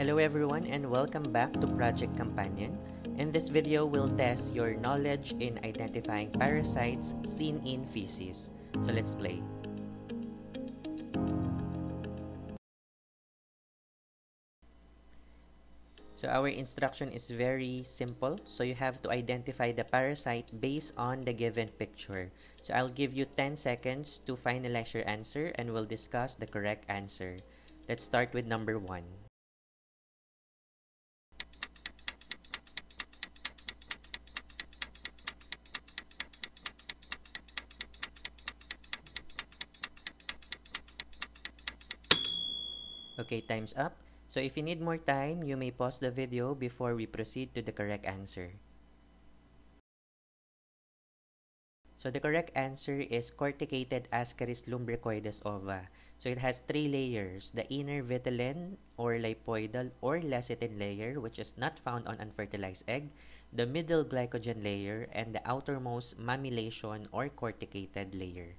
Hello everyone and welcome back to Project Companion. In this video, we'll test your knowledge in identifying parasites seen in feces. So let's play. So our instruction is very simple. So you have to identify the parasite based on the given picture. So I'll give you 10 seconds to finalize your answer and we'll discuss the correct answer. Let's start with number 1. Okay, time's up. So if you need more time, you may pause the video before we proceed to the correct answer. So the correct answer is corticated Ascaris lumbricoides ova. So it has 3 layers, the inner vitelline or lipoidal or lecithin layer, which is not found on unfertilized egg, the middle glycogen layer, and the outermost mammillation or corticated layer.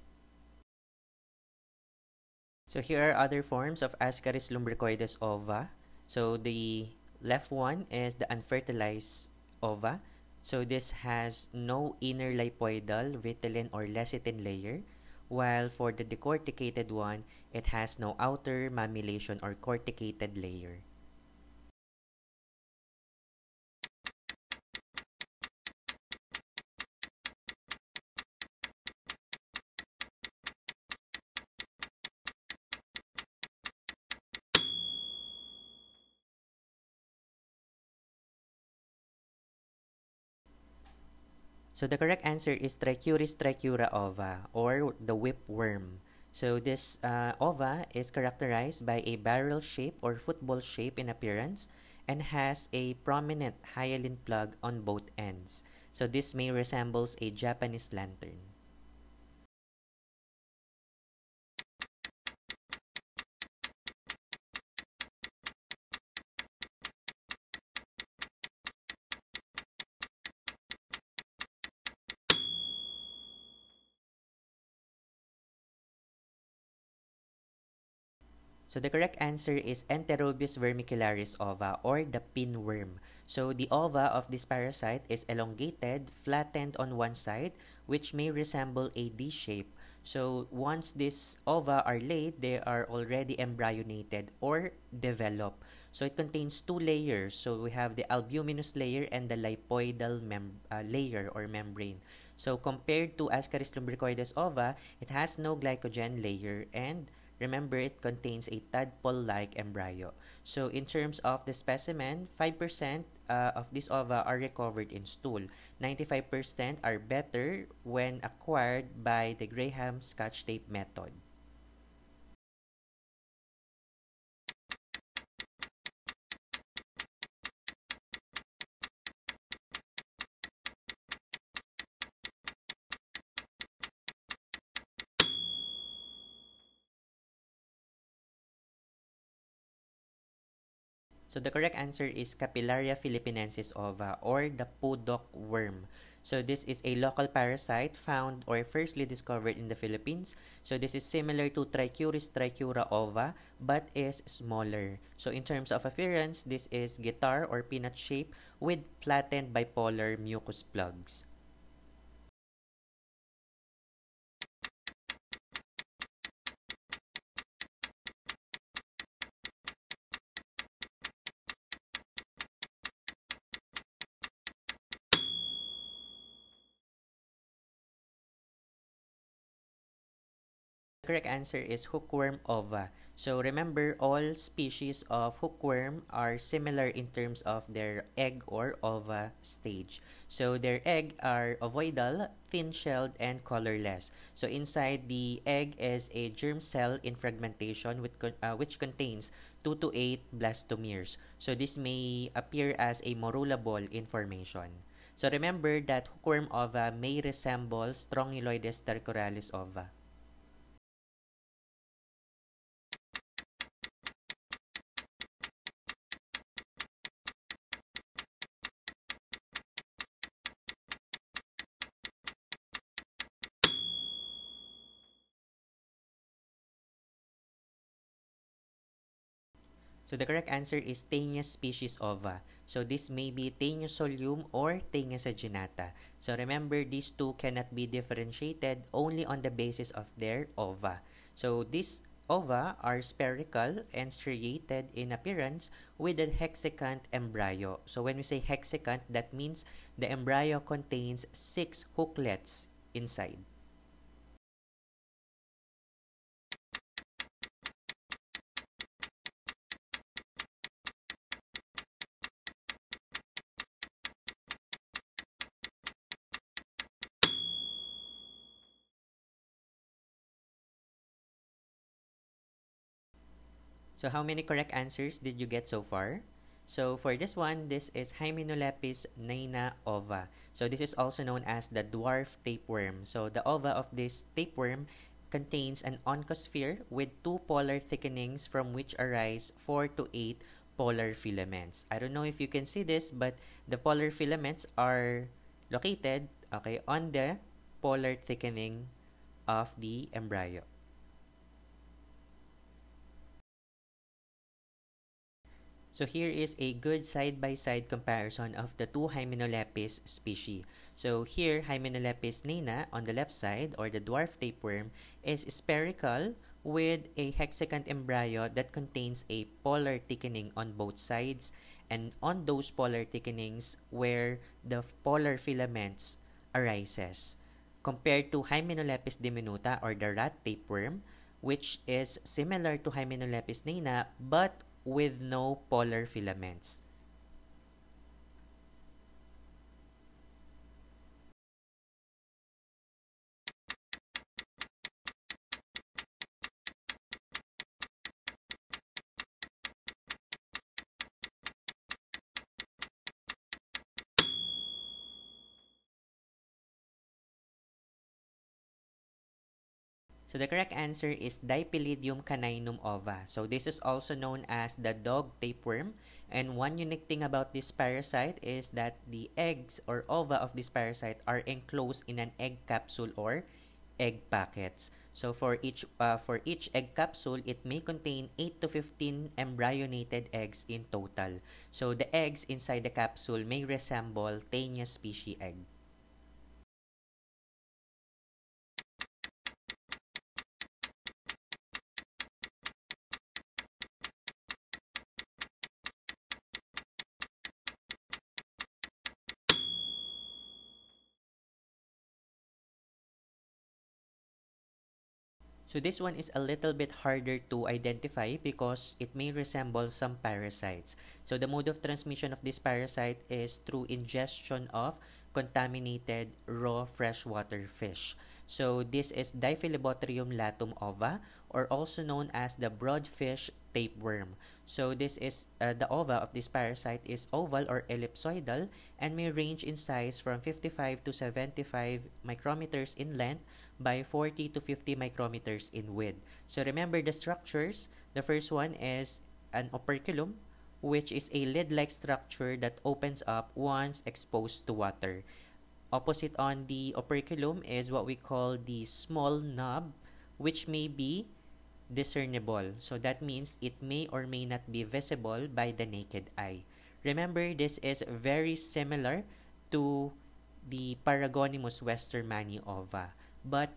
So here are other forms of Ascaris lumbricoides ova. So the left one is the unfertilized ova. So this has no inner lipoidal, vitelline, or lecithin layer. While for the decorticated one, it has no outer mammillation or corticated layer. So the correct answer is Trichuris trichura ova, or the whipworm. So this ova is characterized by a barrel shape or football shape in appearance and has a prominent hyaline plug on both ends. So this may resembles a Japanese lantern. So the correct answer is Enterobius vermicularis ova, or the pinworm. So the ova of this parasite is elongated, flattened on one side, which may resemble a D shape. So once these ova are laid, they are already embryonated or developed. So it contains 2 layers. So we have the albuminous layer and the lipoidal layer or membrane. So compared to Ascaris lumbricoides ova, it has no glycogen layer, and remember, it contains a tadpole-like embryo. So in terms of the specimen, 5% of these ova are recovered in stool. 95% are better when acquired by the Graham Scotch tape method. So the correct answer is Capillaria philippinensis ova, or the pudok worm. So this is a local parasite found or firstly discovered in the Philippines. So this is similar to Trichuris trichura ova but is smaller. So in terms of appearance, this is guitar or peanut shape with flattened bipolar mucus plugs. The correct answer is hookworm ova. So remember, all species of hookworm are similar in terms of their egg or ova stage. So their egg are ovoidal, thin-shelled, and colorless. So inside the egg is a germ cell in fragmentation which contains 2 to 8 blastomeres. So this may appear as a morula ball in formation. So remember that hookworm ova may resemble Strongyloides stercoralis ova. So the correct answer is Taenia species ova. So this may be Taenia solium or Taenia saginata. So remember, these two cannot be differentiated only on the basis of their ova. So these ova are spherical and striated in appearance with a hexecant embryo. So when we say hexecant, that means the embryo contains 6 hooklets inside. So how many correct answers did you get so far? So for this one, this is Hymenolapis naina ova. So this is also known as the dwarf tapeworm. So the ova of this tapeworm contains an oncosphere with 2 polar thickenings from which arise 4 to 8 polar filaments. I don't know if you can see this, but the polar filaments are located, okay, on the polar thickening of the embryo. So here is a good side-by-side comparison of the two Hymenolapis species. So here, Hymenolapis naina on the left side, or the dwarf tapeworm, is spherical with a hexecant embryo that contains a polar thickening on both sides, and on those polar thickenings where the polar filaments arises. Compared to Hymenolapis diminuta, or the rat tapeworm, which is similar to Hymenolapis naina but with no polar filaments. So the correct answer is Dipylidium caninum ova. So this is also known as the dog tapeworm. And one unique thing about this parasite is that the eggs or ova of this parasite are enclosed in an egg capsule or egg packets. So for each egg capsule, it may contain 8 to 15 embryonated eggs in total. So the eggs inside the capsule may resemble Taenia species egg. So this one is a little bit harder to identify because it may resemble some parasites. So the mode of transmission of this parasite is through ingestion of contaminated raw freshwater fish. So this is Diphyllobothrium latum ova, or also known as the broadfish tapeworm. So this is the ova of this parasite is oval or ellipsoidal and may range in size from 55 to 75 micrometers in length by 40 to 50 micrometers in width. So remember the structures. The first one is an operculum, which is a lid-like structure that opens up once exposed to water. Opposite on the operculum is what we call the small knob, which may be discernible. So that means it may or may not be visible by the naked eye. Remember, this is very similar to the Paragonimus westermani ova. But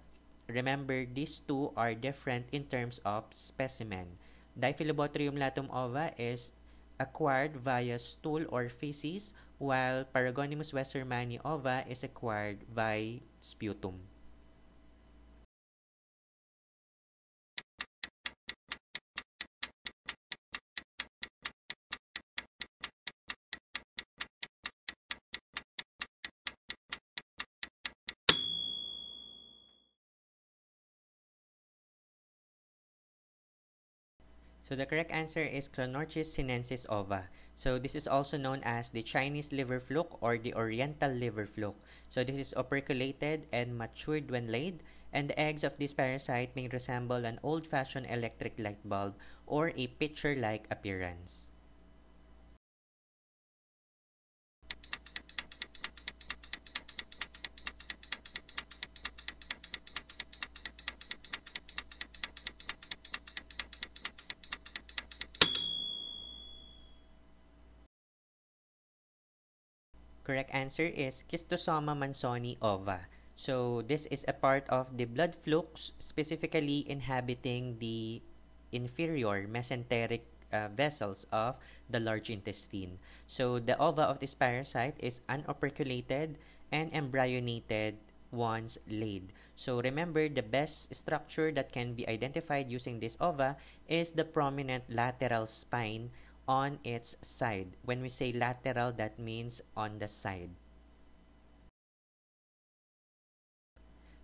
remember, these two are different in terms of specimen. Diphyllobothrium latum ova is acquired via stool or feces, while Paragonimus westermani ova is acquired by sputum. So the correct answer is Clonorchis sinensis ova. So this is also known as the Chinese liver fluke or the Oriental liver fluke. So this is operculated and matured when laid, and the eggs of this parasite may resemble an old-fashioned electric light bulb or a pitcher-like appearance. Correct answer is Schistosoma mansoni ova. So this is a part of the blood flux specifically inhabiting the inferior mesenteric vessels of the large intestine. So the ova of this parasite is unoperculated and embryonated once laid. So remember, the best structure that can be identified using this ova is the prominent lateral spine on its side. When we say lateral, that means on the side.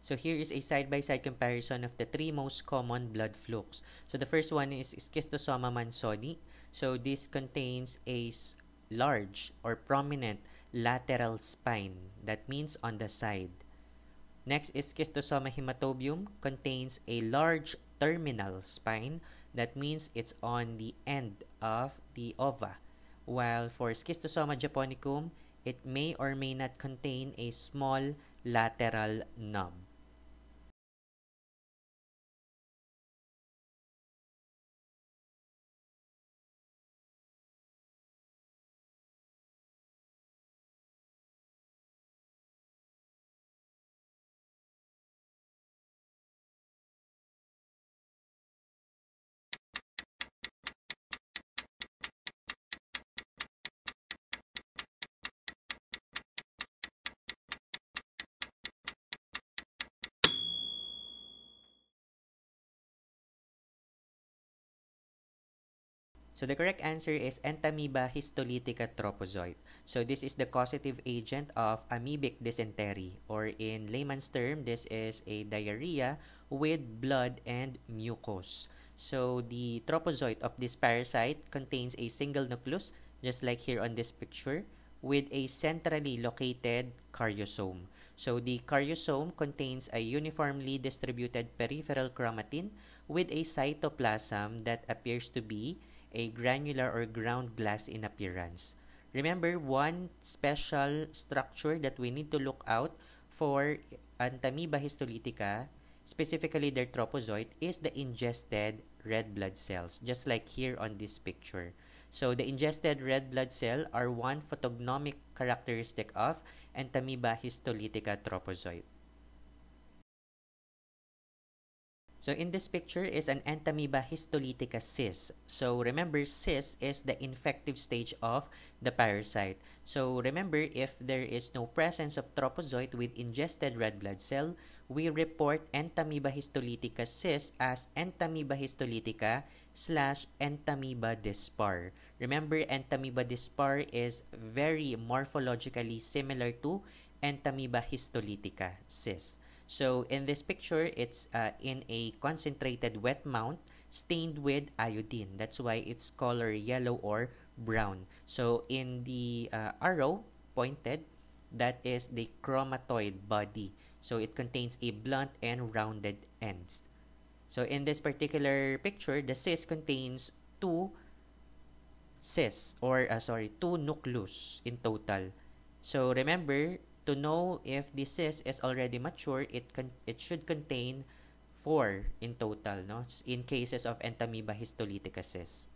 So here is a side-by-side comparison of the three most common blood flux. So the first one is Schistosoma mansoni. So this contains a large or prominent lateral spine. That means on the side. Next is Schistosoma hematobium, contains a large terminal spine. That means it's on the end of the ova. While for Schistosoma japonicum, it may or may not contain a small lateral knob. So the correct answer is Entamoeba histolytica tropozoite. So this is the causative agent of amoebic dysentery, or in layman's term, this is a diarrhea with blood and mucus. So the tropozoite of this parasite contains a single nucleus, just like here on this picture, with a centrally located karyosome. So the karyosome contains a uniformly distributed peripheral chromatin with a cytoplasm that appears to be a granular or ground glass in appearance. Remember, one special structure that we need to look out for Entamoeba histolytica, specifically their tropozoite, is the ingested red blood cells, just like here on this picture. So the ingested red blood cell are one photognomic characteristic of Entamoeba histolytica tropozoite. So in this picture is an Entamoeba histolytica cyst. So remember, cyst is the infective stage of the parasite. So remember, if there is no presence of tropozoite with ingested red blood cell, we report Entamoeba histolytica cyst as Entamoeba histolytica / Entamoeba dispar. Remember, Entamoeba dispar is very morphologically similar to Entamoeba histolytica cyst. So in this picture, it's in a concentrated wet mount stained with iodine. That's why it's color yellow or brown. So in the arrow pointed, that is the chromatoid body. So it contains a blunt and rounded ends. So in this particular picture, the cyst contains two two nucleus in total. So remember, to know if the cyst is already mature, it should contain 4 in total, no? In cases of Entamoeba histolytica cyst.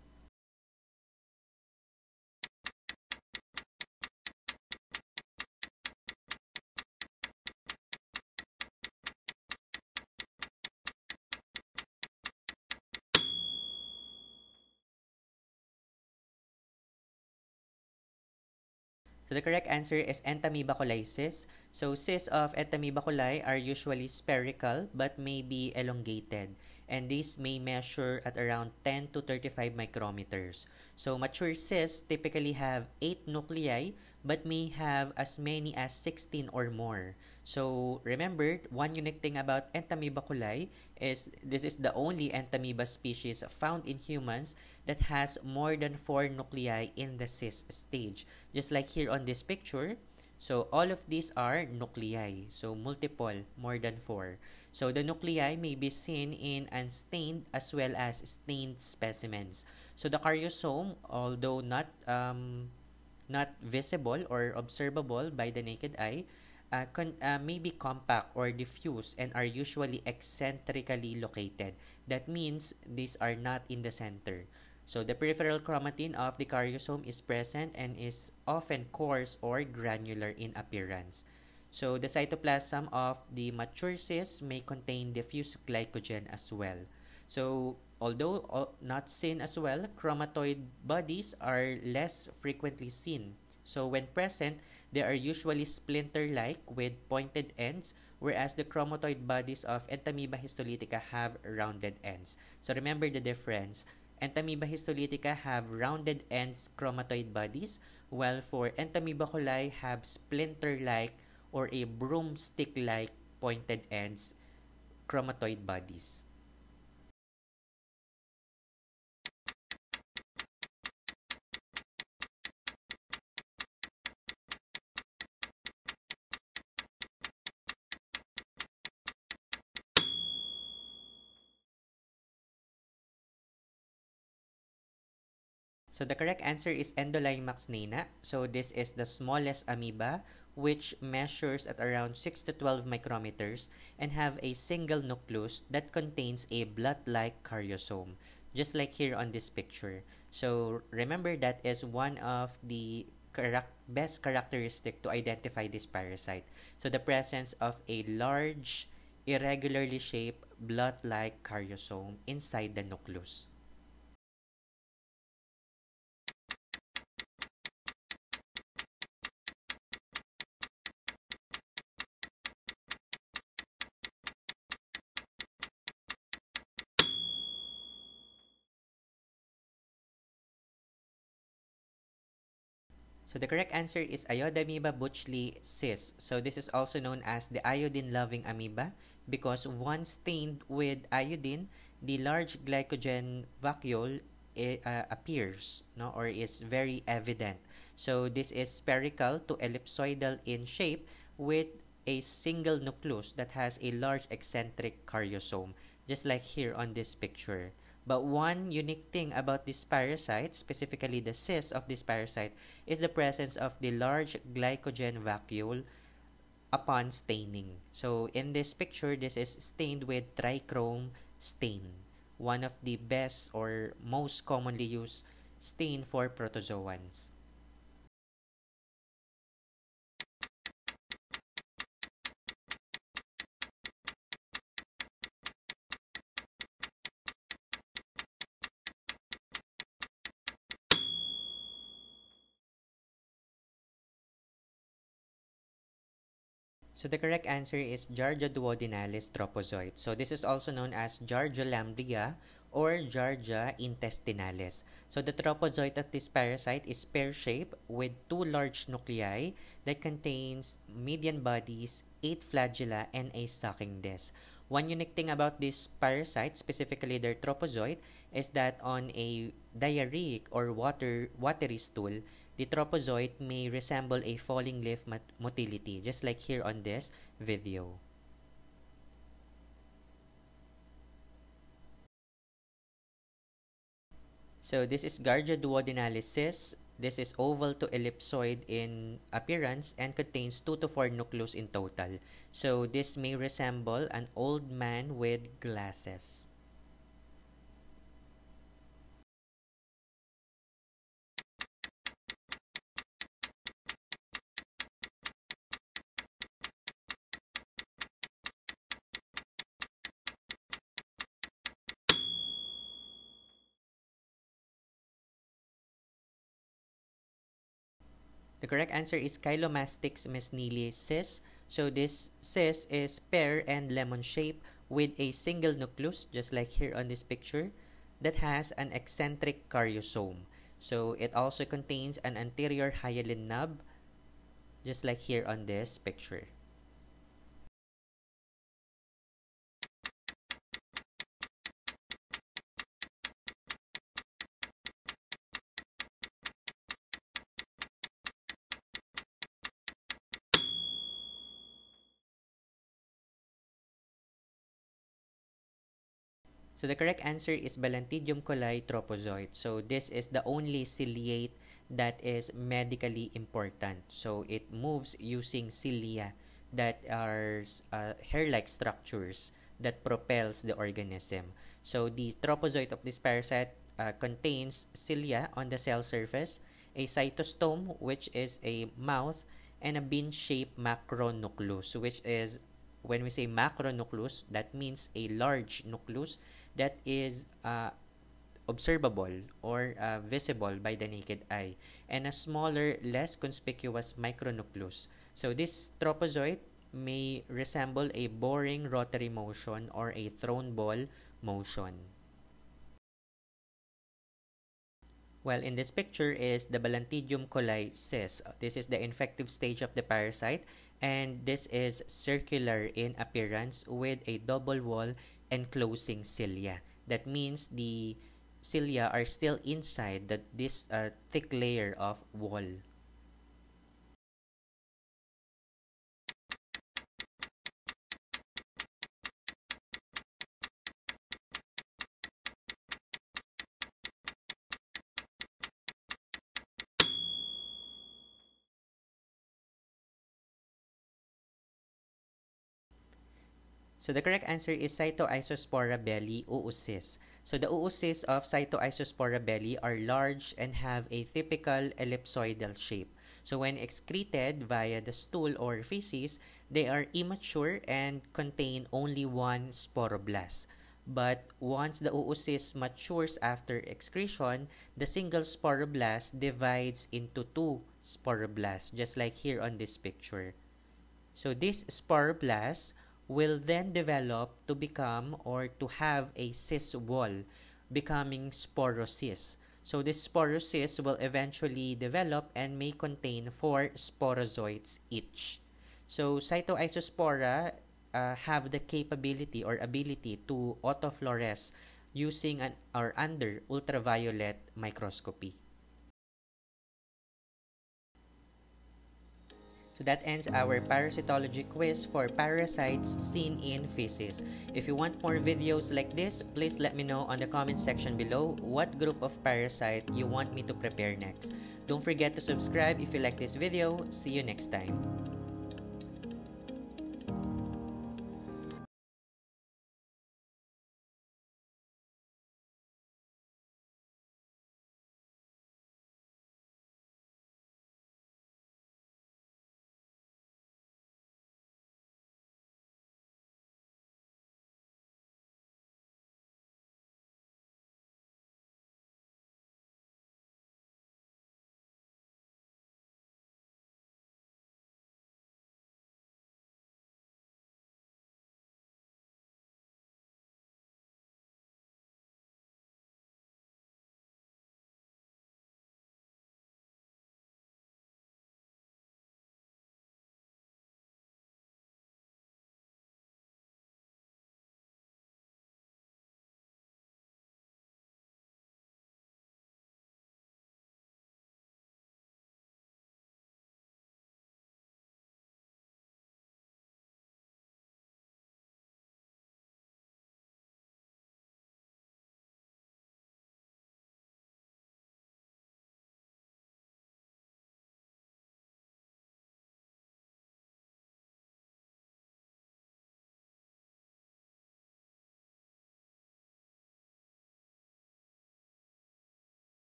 So the correct answer is Entamoeba coli cysts. So cysts of Entamoeba coli are usually spherical but may be elongated, and these may measure at around 10 to 35 micrometers. So mature cysts typically have 8 nuclei but may have as many as 16 or more. So remember, one unique thing about Entamoeba coli is this is the only Entamoeba species found in humans that has more than 4 nuclei in the cyst stage. Just like here on this picture, so all of these are nuclei. So multiple, more than 4. So the nuclei may be seen in unstained as well as stained specimens. So the karyosome, although not visible or observable by the naked eye, may be compact or diffuse and are usually eccentrically located. That means these are not in the center. So the peripheral chromatin of the karyosome is present and is often coarse or granular in appearance. So the cytoplasm of the mature cyst may contain diffuse glycogen as well. So although not seen as well, chromatoid bodies are less frequently seen. So when present, they are usually splinter-like with pointed ends, whereas the chromatoid bodies of Entamoeba histolytica have rounded ends. So remember the difference. Entamoeba histolytica have rounded ends chromatoid bodies, while for Entamoeba coli have splinter-like or a broomstick-like pointed ends chromatoid bodies. So the correct answer is Endolimax nana. So this is the smallest amoeba, which measures at around 6 to 12 micrometers and have a single nucleus that contains a blood-like karyosome, just like here on this picture. So remember, that is one of the best characteristic to identify this parasite. So the presence of a large, irregularly shaped blood-like karyosome inside the nucleus. So the correct answer is Iodamoeba buchli cis. So this is also known as the iodine-loving amoeba because once stained with iodine, the large glycogen vacuole appears, no, or is very evident. So this is spherical to ellipsoidal in shape with a single nucleus that has a large eccentric karyosome, just like here on this picture. But one unique thing about this parasite, specifically the cyst of this parasite, is the presence of the large glycogen vacuole upon staining. So in this picture, this is stained with trichrome stain, one of the best or most commonly used stain for protozoans. So the correct answer is Giardia duodenalis tropozoite. So this is also known as Giardia lamblia or Giardia intestinalis. So the tropozoite of this parasite is pear-shaped with two large nuclei that contains median bodies, 8 flagella, and a sucking disc. One unique thing about this parasite, specifically their tropozoite, is that on a diarrheic or watery stool, the tropozoite may resemble a falling leaf motility, just like here on this video. So this is Giardia duodenalis. This is oval to ellipsoid in appearance and contains 2 to 4 nucleus in total. So this may resemble an old man with glasses. The correct answer is Chylomastix mesnili cis. So this cis is pear and lemon shape with a single nucleus, just like here on this picture, that has an eccentric karyosome. So it also contains an anterior hyaline nub, just like here on this picture. So the correct answer is Balantidium coli tropozoite. So this is the only ciliate that is medically important. So it moves using cilia that are hair-like structures that propels the organism. So the tropozoite of this parasite contains cilia on the cell surface, a cytostome, which is a mouth, and a bean-shaped macronucleus, which is, when we say macronucleus, that means a large nucleus that is observable or visible by the naked eye, and a smaller, less conspicuous micronucleus. So this tropozoite may resemble a boring rotary motion or a thrown ball motion. Well, in this picture is the Balantidium coli cyst. This is the infective stage of the parasite, and this is circular in appearance with a double wall enclosing cilia. That means the cilia are still inside this thick layer of wall. So the correct answer is Cytoisospora belli oocysts. So the oocysts of Cytoisospora belli are large and have a typical ellipsoidal shape. So when excreted via the stool or feces, they are immature and contain only one sporoblast. But once the oocyst matures after excretion, the single sporoblast divides into two sporoblasts, just like here on this picture. So these sporoblasts will then develop to become or to have a cyst wall, becoming sporocysts. So this sporocyst will eventually develop and may contain 4 sporozoites each. So Cytoisospora have the capability or ability to autofluoresce using or under ultraviolet microscopy. So that ends our parasitology quiz for parasites seen in feces. If you want more videos like this, please let me know on the comment section below what group of parasite you want me to prepare next. Don't forget to subscribe if you like this video. See you next time.